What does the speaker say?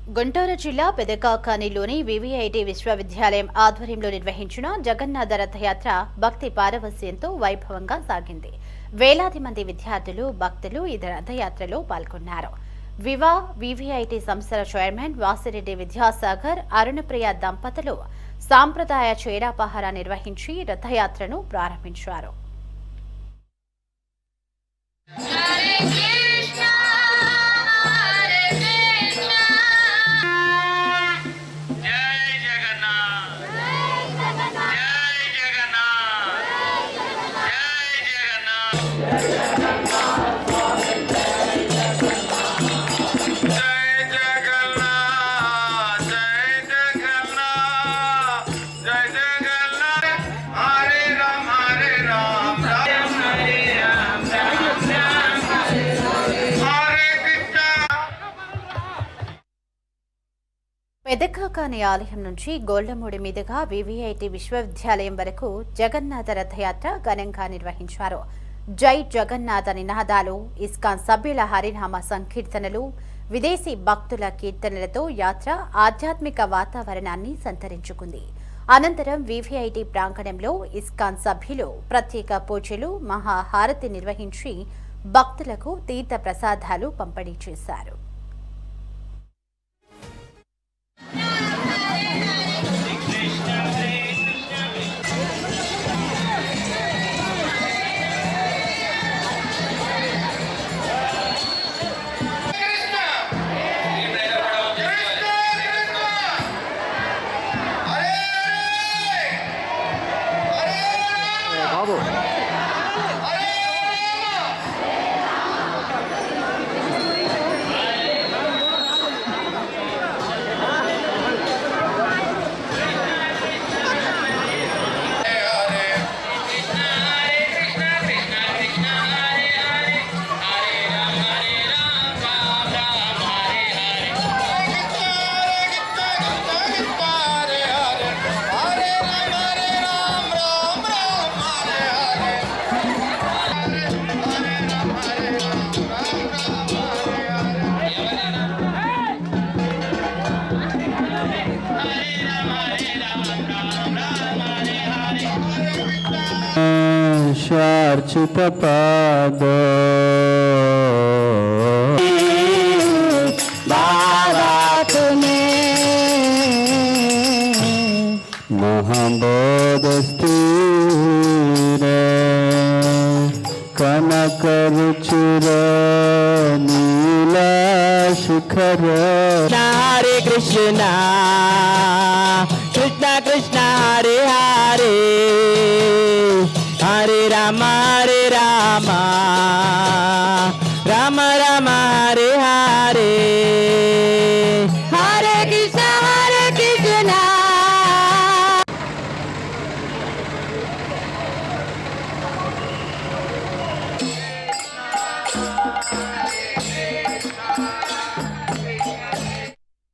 గుంటూరు జిల్లా పెదకాకానిలోని వివిఐటి విశ్వవిద్యాలయం ఆధ్వర్యంలో నిర్వహించిన జగన్నాథ రథయాత్ర భక్తి పారవస్యంతో వైభవంగా సాగింది. వేలాది మంది విద్యార్థులు, భక్తులు ఈ రథయాత్రలో పాల్గొన్నారు. వివిఐటి సంస్థల చైర్మన్ వాసిరెడ్డి విద్యాసాగర్, అరుణప్రియ దంపతులు సాంప్రదాయ చేరాపహార నిర్వహించి రథయాత్రను ప్రారంభించారు. పెదకాకాని ఆలయం నుంచి గోళ్లమూడి మీదుగా వివిఐటి విశ్వవిద్యాలయం వరకు జగన్నాథ రథయాత్ర ఘనంగా నిర్వహించారు. జై జగన్నాథ నినాదాలు, ఇస్కాన్ సభ్యుల హరినామ సంకీర్తనలు, విదేశీ భక్తుల కీర్తనలతో యాత్ర ఆధ్యాత్మిక వాతావరణాన్ని సంతరించుకుంది. అనంతరం వివిఐటి ప్రాంగణంలో ఇస్కాన్ సభ్యులు ప్రత్యేక పూజలు, మహాహారతి నిర్వహించి భక్తులకు తీర్థ ప్రసాదాలు పంపిణీ చేశారు. Sharchitapado Bharat mein Mahabodhastira Kanakaruchira Neela Shikhara Hare Krishna Krishna Krishna Hare Hare Hare Rama Rama Rama Hare Hare